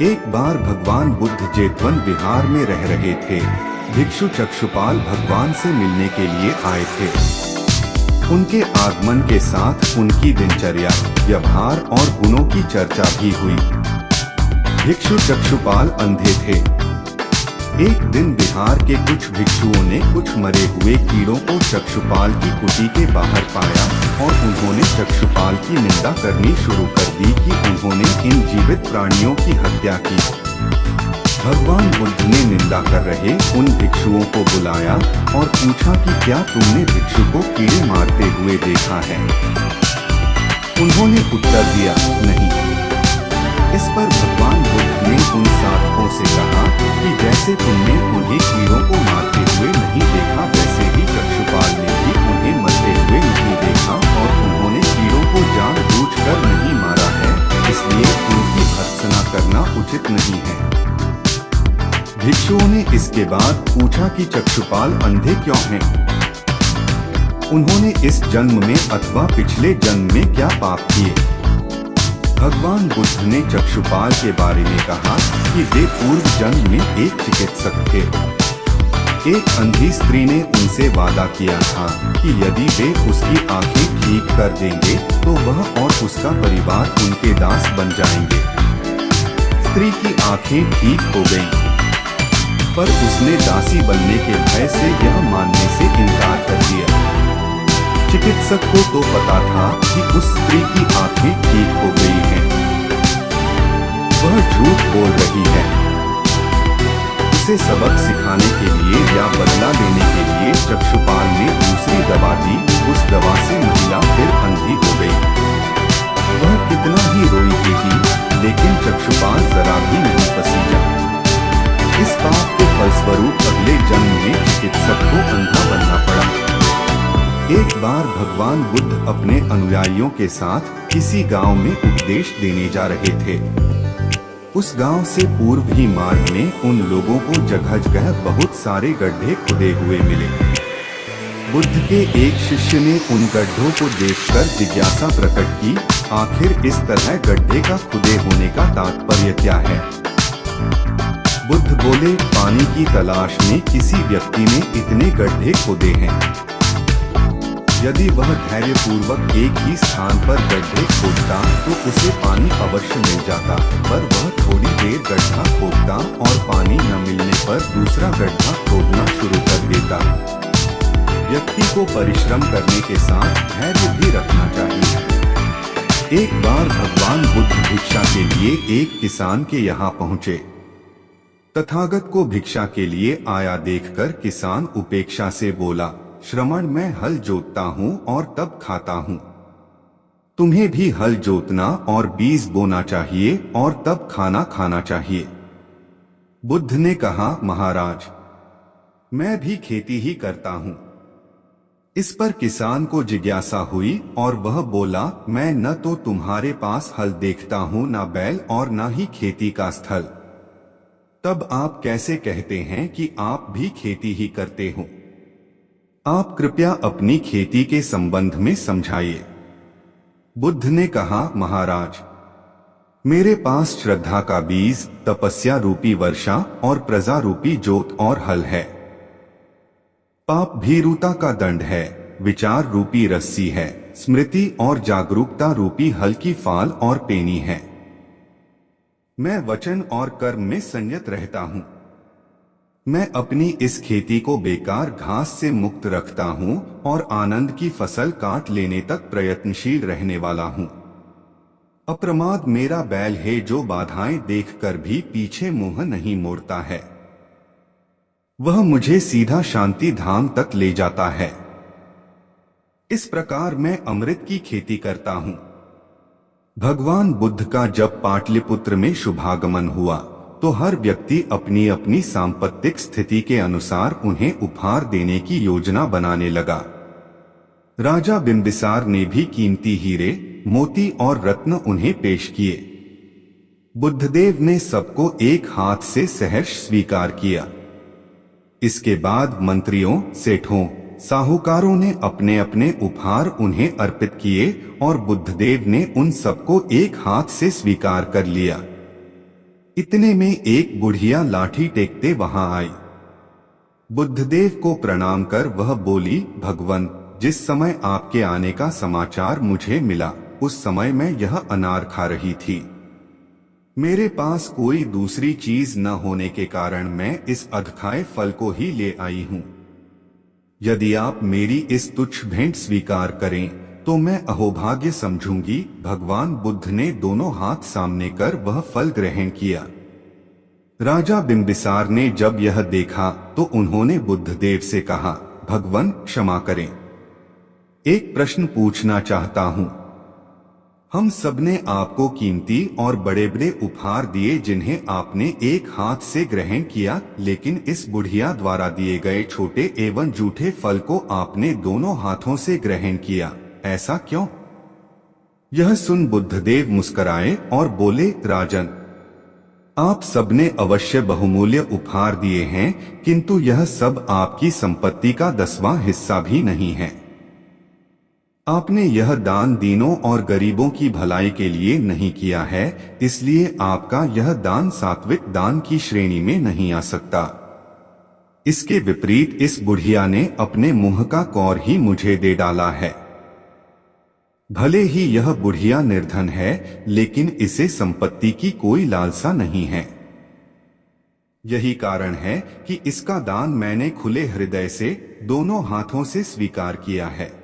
एक बार भगवान बुद्ध जेतवन विहार में रह रहे थे। भिक्षु चक्षुपाल भगवान से मिलने के लिए आए थे। उनके आगमन के साथ उनकी दिनचर्या, व्यवहार और गुणों की चर्चा भी हुई। भिक्षु चक्षुपाल अंधे थे। एक दिन बिहार के कुछ भिक्षुओं ने कुछ मरे हुए कीड़ों को चक्षुपाल की कुटी के बाहर पाया और उन्होंने चक्षुपाल की निंदा करनी शुरू कर दी कि उन्होंने इन जीवित प्राणियों की हत्या की। भगवान बुद्ध ने निंदा कर रहे उन भिक्षुओं को बुलाया और पूछा कि क्या तुमने भिक्षु को कीड़े मारते हुए देखा है? उन्होंने उत्तर दिया, नहीं। इस पर भगवान बुद्ध ने उन साधकों से कहा कि जैसे तुमने उन्हें कीड़ों को मारते हुए नहीं देखा, वैसे ही चक्षुपाल ने भी उन्हें मरते हुए नहीं देखा और उन्होंने कीड़ों को जानबूझकर नहीं मारा है, इसलिए उनकी भर्त्सना करना उचित नहीं है। भिक्षुओं ने इसके बाद पूछा कि चक्षुपाल अंधे क्यों हैं? उन्होंने इस जन्म में अथवा पिछले जन्म में क्या पाप किए? भगवान बुद्ध ने चक्षुपाल के बारे में कहा कि वे पूर्व जन्म में एक चिकित्सक थे। एक अंधी स्त्री ने उनसे वादा किया था कि यदि वे उसकी आंखें ठीक कर देंगे तो वह और उसका परिवार उनके दास बन जाएंगे। स्त्री की आंखें ठीक हो गईं, पर उसने दासी बनने के भय से यह मानने से इनकार कर दिया। चिकित्सक को तो पता था कि उस स्त्री की आंखें ठीक हो गई हैं। वह झूठ बोल रही है। उसे सबक सिखाने के लिए या बदला लेने के लिए चक्षुपाल ने दूसरी दवा दी। उस दवा से महिला फिर अंधी हो गई। वह कितना ही रोई थी, लेकिन चक्षुपाल जरा भी नहीं पसीजा। इस पाप के फलस्वरूप अगले जन्म में चिकित्सक को अंधा बनना पड़ा। एक बार भगवान बुद्ध अपने अनुयायियों के साथ किसी गांव में उपदेश देने जा रहे थे। उस गांव से पूर्व ही मार्ग में उन लोगों को जगह जगह बहुत सारे गड्ढे खुदे हुए मिले। बुद्ध के एक शिष्य ने उन गड्ढों को देखकर जिज्ञासा प्रकट की, आखिर इस तरह गड्ढे का खुदे होने का तात्पर्य क्या है? बुद्ध बोले, पानी की तलाश में किसी व्यक्ति ने इतने गड्ढे खोदे हैं। यदि वह धैर्य पूर्वक एक ही स्थान पर गड्ढे खोदता तो उसे पानी अवश्य मिल जाता, पर वह थोड़ी देर गड्ढा खोदता और पानी न मिलने पर दूसरा गड्ढा खोदना शुरू कर देता। व्यक्ति को परिश्रम करने के साथ धैर्य भी रखना चाहिए। एक बार भगवान बुद्ध भिक्षा के लिए एक किसान के यहाँ पहुँचे। तथागत को भिक्षा के लिए आया देखकर किसान उपेक्षा से बोला, श्रमण, मैं हल जोतता हूँ और तब खाता हूँ। तुम्हें भी हल जोतना और बीज बोना चाहिए और तब खाना खाना चाहिए। बुद्ध ने कहा, महाराज, मैं भी खेती ही करता हूँ। इस पर किसान को जिज्ञासा हुई और वह बोला, मैं न तो तुम्हारे पास हल देखता हूँ, न बैल और न ही खेती का स्थल। तब आप कैसे कहते हैं कि आप भी खेती ही करते हो? आप कृपया अपनी खेती के संबंध में समझाइए। बुद्ध ने कहा, महाराज, मेरे पास श्रद्धा का बीज, तपस्या रूपी वर्षा और प्रजा रूपी जोत और हल है। पाप भीरुता का दंड है, विचार रूपी रस्सी है, स्मृति और जागरूकता रूपी हल की फाल और पेनी है। मैं वचन और कर्म में संयत रहता हूँ। मैं अपनी इस खेती को बेकार घास से मुक्त रखता हूँ और आनंद की फसल काट लेने तक प्रयत्नशील रहने वाला हूँ। अप्रमाद मेरा बैल है जो बाधाएं देखकर भी पीछे मुंह नहीं मोड़ता है। वह मुझे सीधा शांति धाम तक ले जाता है। इस प्रकार मैं अमृत की खेती करता हूँ। भगवान बुद्ध का जब पाटलिपुत्र में शुभागमन हुआ तो हर व्यक्ति अपनी अपनी सांपत्तिक स्थिति के अनुसार उन्हें उपहार देने की योजना बनाने लगा। राजा बिंबिसार ने भी कीमती हीरे, मोती और रत्न उन्हें पेश किए। बुद्धदेव ने सबको एक हाथ से सहर्ष स्वीकार किया। इसके बाद मंत्रियों, सेठों, साहूकारों ने अपने अपने उपहार उन्हें अर्पित किए और बुद्धदेव ने उन सबको एक हाथ से स्वीकार कर लिया। इतने में एक बुढ़िया लाठी टेकते वहां आई। बुद्धदेव को प्रणाम कर वह बोली, भगवन, जिस समय आपके आने का समाचार मुझे मिला उस समय मैं यह अनार खा रही थी। मेरे पास कोई दूसरी चीज न होने के कारण मैं इस अधखाए फल को ही ले आई हूँ। यदि आप मेरी इस तुच्छ भेंट स्वीकार करें तो मैं अहोभाग्य समझूंगी। भगवान बुद्ध ने दोनों हाथ सामने कर वह फल ग्रहण किया। राजा बिंबिसार ने जब यह देखा तो उन्होंने बुद्धदेव से कहा, भगवन क्षमा करें, एक प्रश्न पूछना चाहता हूं। हम सबने आपको कीमती और बड़े बड़े उपहार दिए जिन्हें आपने एक हाथ से ग्रहण किया, लेकिन इस बुढ़िया द्वारा दिए गए छोटे एवं जूठे फल को आपने दोनों हाथों से ग्रहण किया, ऐसा क्यों? यह सुन बुद्धदेव मुस्कुराए और बोले, राजन, आप सबने अवश्य बहुमूल्य उपहार दिए हैं, किंतु यह सब आपकी संपत्ति का 10वां हिस्सा भी नहीं है। आपने यह दान दीनों और गरीबों की भलाई के लिए नहीं किया है, इसलिए आपका यह दान सात्विक दान की श्रेणी में नहीं आ सकता। इसके विपरीत इस बुढ़िया ने अपने मुंह का कौर ही मुझे दे डाला है। भले ही यह बुढ़िया निर्धन है, लेकिन इसे संपत्ति की कोई लालसा नहीं है। यही कारण है कि इसका दान मैंने खुले हृदय से दोनों हाथों से स्वीकार किया है।